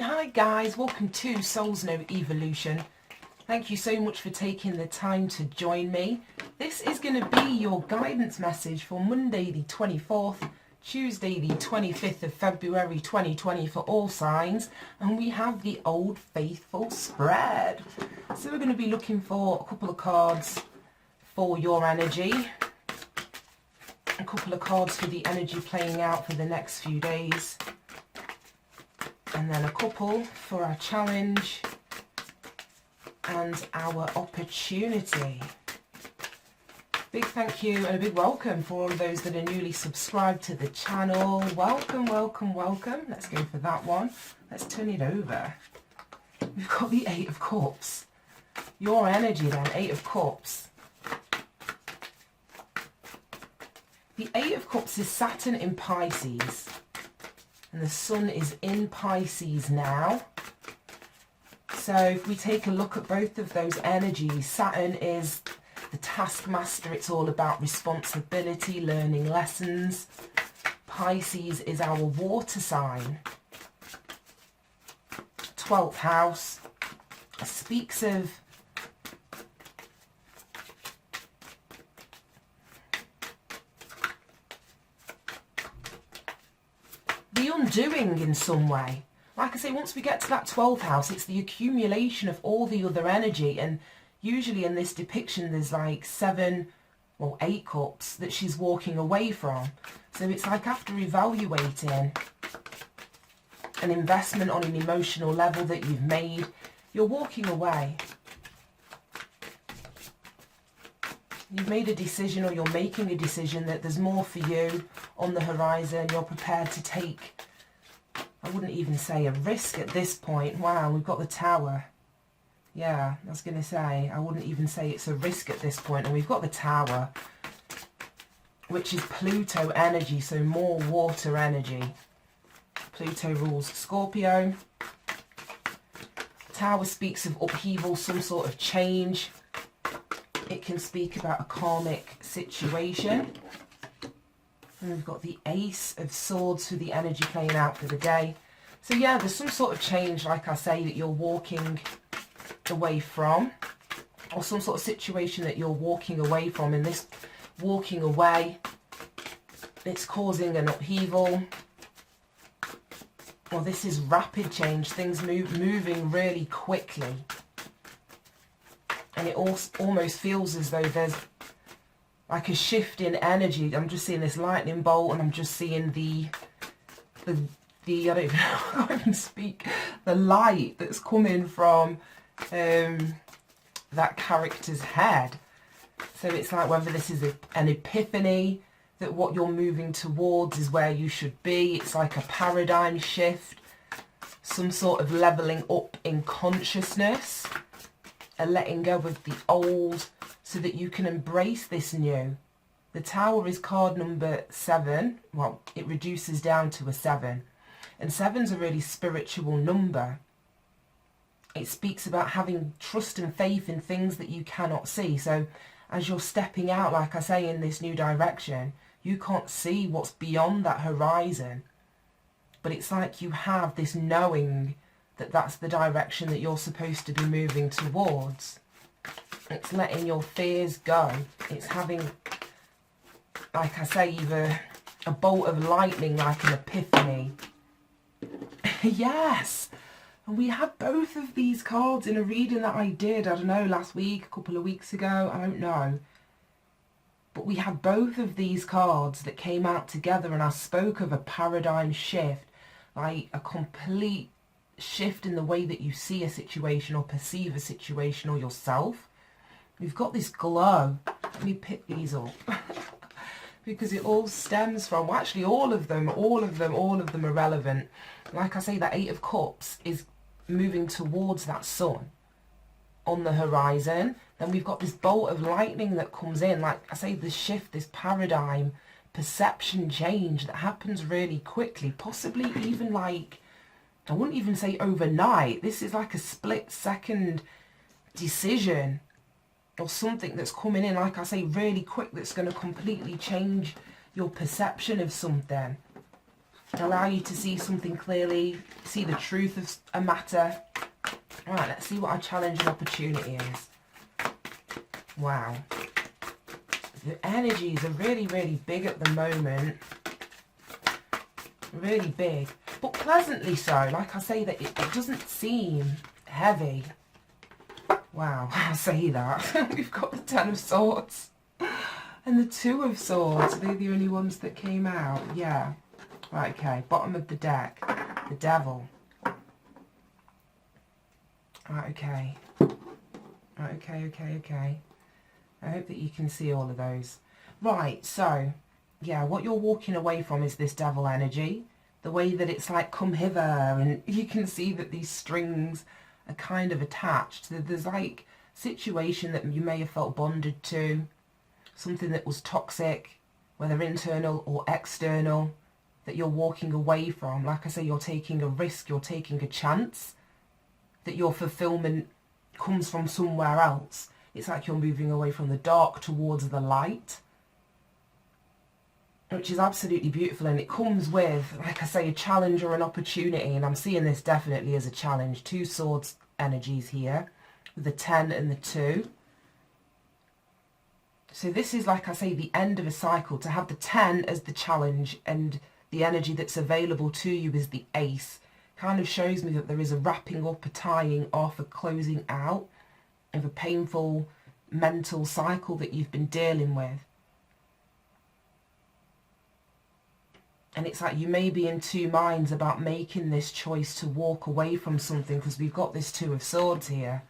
Hi guys, welcome to Souls Know Evolution. Thank you so much for taking the time to join me. This is going to be your guidance message for Monday the 24th, Tuesday the 25th of February 2020 for all signs, and we have the Old Faithful spread. So we're going to be looking for a couple of cards for your energy, a couple of cards for the energy playing out for the next few days, and then a couple for our challenge and our opportunity. Big thank you and a big welcome for all of those that are newly subscribed to the channel. Welcome, welcome, welcome. Let's go for that one. Let's turn it over. We've got the Eight of Cups. Your energy then, Eight of Cups. The Eight of Cups is Saturn in Pisces. And the Sun is in Pisces now. So if we take a look at both of those energies, Saturn is the taskmaster. It's all about responsibility, learning lessons. Pisces is our water sign. 12th house speaks of the undoing in some way. Like I say, once we get to that 12th house, it's the accumulation of all the other energy, and usually in this depiction there's like 7 or 8 cups that she's walking away from. So it's like after evaluating an investment on an emotional level that you've made, you're walking away. You've made a decision, or you're making a decision that there's more for you on the horizon. You're prepared to take, I wouldn't even say a risk at this point. Wow, we've got the Tower. Yeah, I was going to say, I wouldn't even say it's a risk at this point. And we've got the Tower, which is Pluto energy, so more water energy. Pluto rules Scorpio. Tower speaks of upheaval, some sort of change. It can speak about a karmic situation. And we've got the Ace of Swords for the energy playing out for the day. So yeah, there's some sort of change, like I say, that you're walking away from, or some sort of situation that you're walking away from. And this walking away, it's causing an upheaval. Well, this is rapid change, things moving really quickly. And it almost feels as though there's like a shift in energy. I'm just seeing this lightning bolt, and I'm just seeing the I don't even know how I can speak, the light that's coming from that character's head. So it's like whether this is an epiphany, that what you're moving towards is where you should be. It's like a paradigm shift, some sort of leveling up in consciousness, a letting go of the old so that you can embrace this new. The Tower is card number 7. Well, it reduces down to a 7. And 7's a really spiritual number. It speaks about having trust and faith in things that you cannot see. So as you're stepping out, like I say, in this new direction, you can't see what's beyond that horizon. But it's like you have this knowing that that's the direction that you're supposed to be moving towards. It's letting your fears go. It's having, like I say, either a bolt of lightning, like an epiphany. Yes! And we had both of these cards in a reading that I did, I don't know, last week, a couple of weeks ago, I don't know. But we had both of these cards that came out together, and I spoke of a paradigm shift, like a complete shift in the way that you see a situation or perceive a situation or yourself. We've got this glow. Let me pick these up. Because it all stems from, well, actually all of them are relevant. Like I say, that Eight of Cups is moving towards that Sun on the horizon. Then we've got this bolt of lightning that comes in. Like I say, this shift, this paradigm, perception change that happens really quickly. Possibly even like, I wouldn't even say overnight. This is like a split-second decision or something that's coming in, like I say, really quick, that's going to completely change your perception of something. allow you to see something clearly, see the truth of a matter. Right, let's see what our challenge and opportunity is. Wow. The energies are really, really big at the moment. Really big. But pleasantly so. Like I say, that it doesn't seem heavy. Wow, I say that. We've got the Ten of Swords. And the Two of Swords. Are they the only ones that came out? Yeah. Right, okay. Bottom of the deck. The Devil. Right, okay. Right, okay. I hope that you can see all of those. Right, so, yeah, what you're walking away from is this Devil energy. The way that it's like, come hither, and you can see that these strings are kind of attached. There's like situation that you may have felt bonded to, something that was toxic, whether internal or external, that you're walking away from. Like I say, you're taking a risk, you're taking a chance, that your fulfillment comes from somewhere else. It's like you're moving away from the dark towards the light, which is absolutely beautiful. And it comes with, like I say, a challenge or an opportunity. And I'm seeing this definitely as a challenge. Two Swords energies here with the 10 and the 2. So this is, like I say, the end of a cycle. To have the 10 as the challenge and the energy that's available to you is the Ace. Kind of shows me that there is a wrapping up, a tying off, a closing out of a painful mental cycle that you've been dealing with. And it's like you may be in two minds about making this choice to walk away from something, because we've got this Two of Swords here.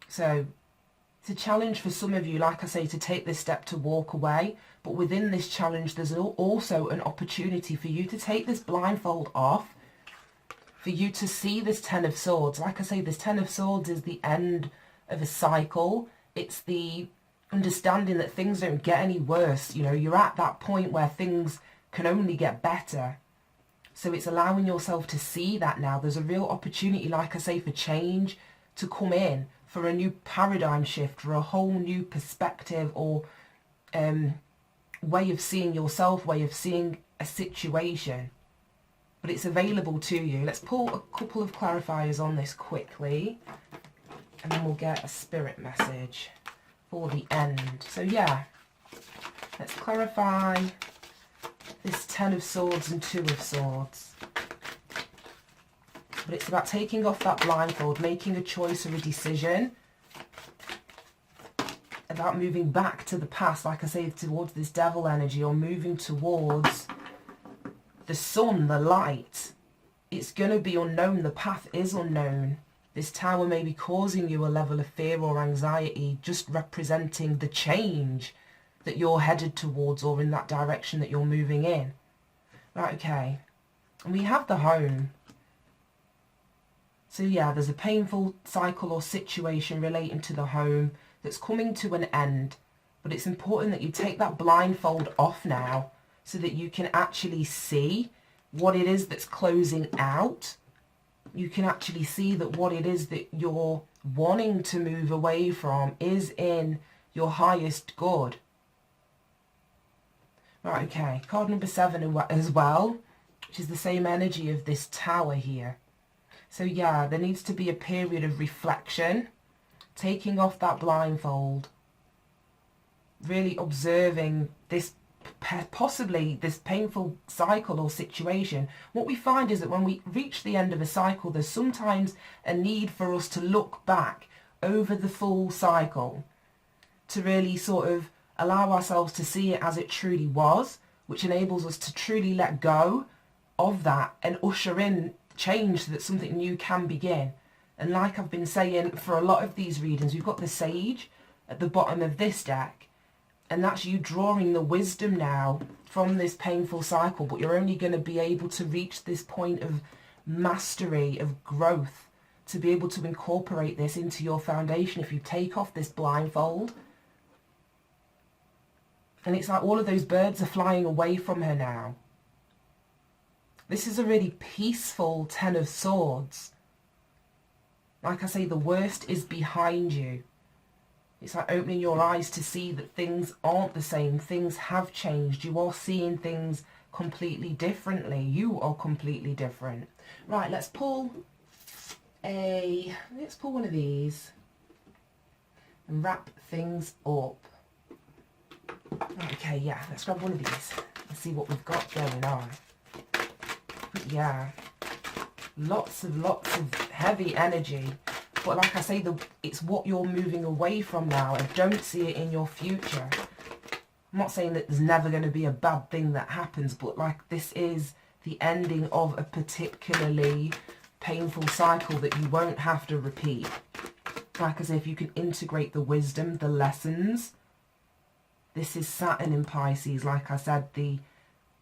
So it's a challenge for some of you, like I say, to take this step to walk away. But within this challenge, there's also an opportunity for you to take this blindfold off, for you to see this Ten of Swords. Like I say, this Ten of Swords is the end of a cycle. It's the understanding that things don't get any worse. You know, you're at that point where things can only get better. So it's allowing yourself to see that now. There's a real opportunity, like I say, for change to come in, for a new paradigm shift, for a whole new perspective or way of seeing yourself, way of seeing a situation. But it's available to you. Let's pull a couple of clarifiers on this quickly, and then we'll get a spirit message for the end. So yeah, let's clarify this Ten of Swords and Two of Swords. But it's about taking off that blindfold, making a choice or a decision, about moving back to the past, like I say, towards this Devil energy, or moving towards the sun, the light. It's going to be unknown. The path is unknown. This Tower may be causing you a level of fear or anxiety, just representing the change that you're headed towards, or in that direction that you're moving in. Right, okay. And we have the Home. So yeah, there's a painful cycle or situation relating to the home that's coming to an end. But it's important that you take that blindfold off now, so that you can actually see what it is that's closing out. You can actually see that what it is that you're wanting to move away from is in your highest good. Right, okay. Card number 7 as well, which is the same energy of this Tower here. So yeah, there needs to be a period of reflection, taking off that blindfold, really observing this, possibly this painful cycle or situation. What we find is that when we reach the end of a cycle, there's sometimes a need for us to look back over the full cycle, to really sort of allow ourselves to see it as it truly was, which enables us to truly let go of that and usher in change so that something new can begin. And like I've been saying for a lot of these readings, we've got the Sage at the bottom of this deck, and that's you drawing the wisdom now from this painful cycle. But you're only going to be able to reach this point of mastery, of growth, to be able to incorporate this into your foundation if you take off this blindfold. And it's like all of those birds are flying away from her now. This is a really peaceful Ten of Swords. Like I say, the worst is behind you. It's like opening your eyes to see that things aren't the same. Things have changed. You are seeing things completely differently. You are completely different. Right, let's pull one of these and wrap things up. Okay, yeah, let's grab one of these and see what we've got going on. Yeah, lots of heavy energy. But like I say, it's what you're moving away from now. I don't see it in your future. I'm not saying that there's never going to be a bad thing that happens, but like this is the ending of a particularly painful cycle that you won't have to repeat. Like I say, if you can integrate the wisdom, the lessons. This is Saturn in Pisces. Like I said, the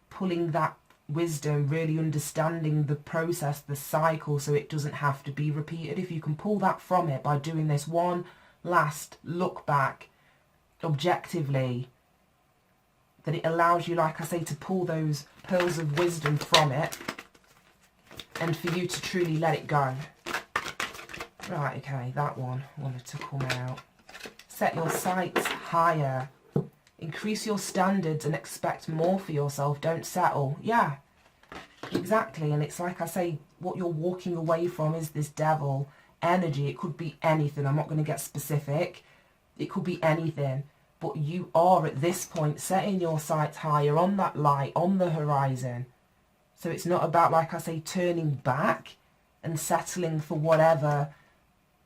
pulling that wisdom, really understanding the process, the cycle, so it doesn't have to be repeated. If you can pull that from it by doing this one last look back objectively, then it allows you, like I say, to pull those pearls of wisdom from it and for you to truly let it go. Right, okay, that one wanted to come out. Set your sights higher. Increase your standards and expect more for yourself. Don't settle. Yeah, exactly. And it's like I say, what you're walking away from is this devil energy. It could be anything. I'm not going to get specific. It could be anything. But you are at this point setting your sights higher on that light, on the horizon. So it's not about, like I say, turning back and settling for whatever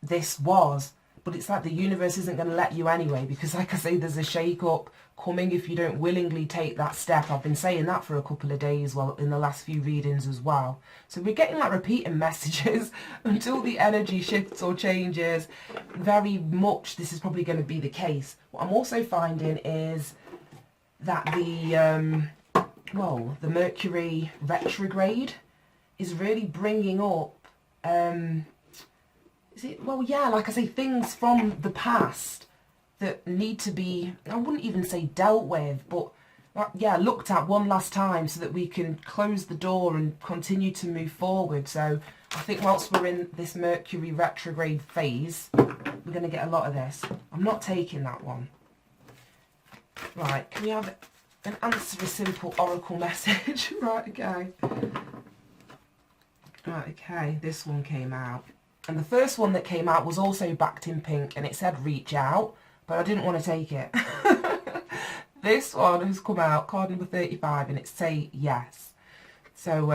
this was. But it's like the universe isn't going to let you anyway, because like I say, there's a shake-up coming if you don't willingly take that step. I've been saying that for a couple of days, well, in the last few readings as well. So we're getting like repeating messages until the energy shifts or changes. Very much this is probably going to be the case. What I'm also finding is that the Mercury Retrograde is really bringing up like I say, things from the past that need to be, I wouldn't even say dealt with, but looked at one last time so that we can close the door and continue to move forward. So I think whilst we're in this Mercury retrograde phase, we're going to get a lot of this. I'm not taking that one. Right, can we have an answer a simple oracle message? Right, okay. Right, okay, this one came out. And the first one that came out was also backed in pink, and it said reach out, but I didn't want to take it. This one has come out, card number 35, and it's say yes. So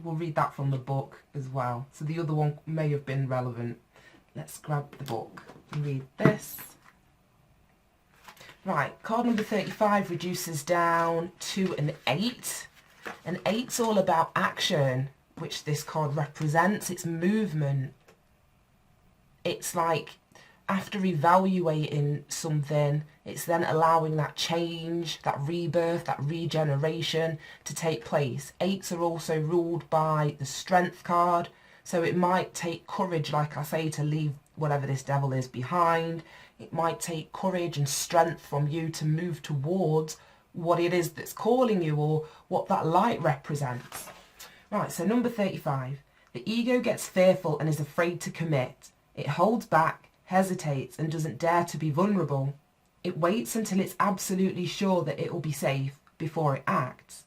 we'll read that from the book as well. So the other one may have been relevant. Let's grab the book and read this. Right, card number 35 reduces down to an 8. An 8's all about action, which this card represents. It's movement. It's like after evaluating something, it's then allowing that change, that rebirth, that regeneration to take place. 8s are also ruled by the strength card, so it might take courage, like I say, to leave whatever this devil is behind. It might take courage and strength from you to move towards what it is that's calling you, or what that light represents. Right, so number 35. The ego gets fearful and is afraid to commit. It holds back, hesitates, and doesn't dare to be vulnerable. It waits until it's absolutely sure that it will be safe before it acts.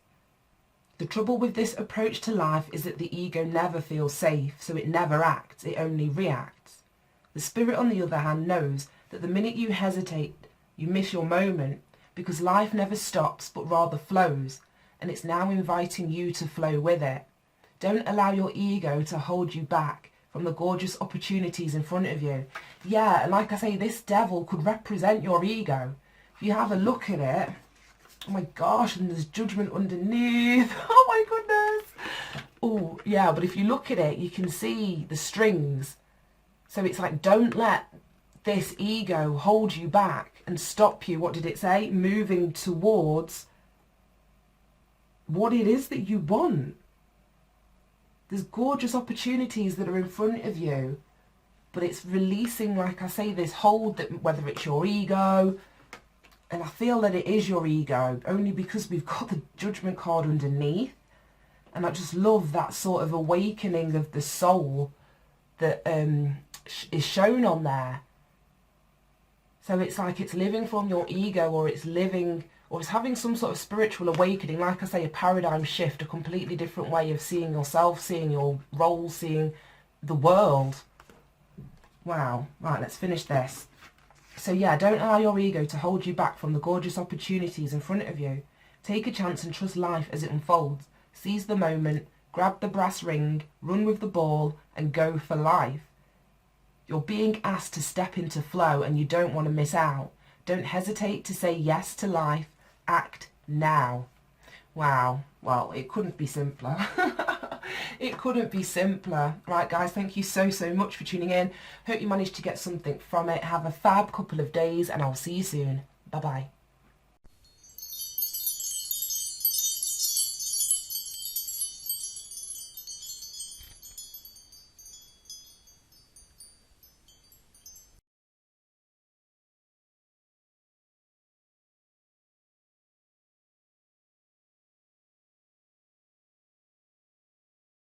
The trouble with this approach to life is that the ego never feels safe, so it never acts, it only reacts. The spirit, on the other hand, knows that the minute you hesitate, you miss your moment, because life never stops but rather flows, and it's now inviting you to flow with it. Don't allow your ego to hold you back from the gorgeous opportunities in front of you. Yeah, and like I say, this devil could represent your ego. If you have a look at it, oh my gosh, and there's judgment underneath. Oh my goodness. Oh, yeah, but if you look at it, you can see the strings. So it's like, don't let this ego hold you back and stop you, what did it say? Moving towards what it is that you want. There's gorgeous opportunities that are in front of you, but it's releasing, like I say, this hold that whether it's your ego, and I feel that it is your ego, only because we've got the judgment card underneath, and I just love that sort of awakening of the soul that is shown on there. So it's like it's living from your ego, or it's living or is having some sort of spiritual awakening, like I say, a paradigm shift, a completely different way of seeing yourself, seeing your role, seeing the world. Wow. Right, let's finish this. So yeah, don't allow your ego to hold you back from the gorgeous opportunities in front of you. Take a chance and trust life as it unfolds. Seize the moment, grab the brass ring, run with the ball, and go for life. You're being asked to step into flow and you don't want to miss out. Don't hesitate to say yes to life. Act now. Wow. Well, it couldn't be simpler. It couldn't be simpler. Right, guys, thank you so much for tuning in. Hope you managed to get something from it. Have a fab couple of days and I'll see you soon. Bye-bye.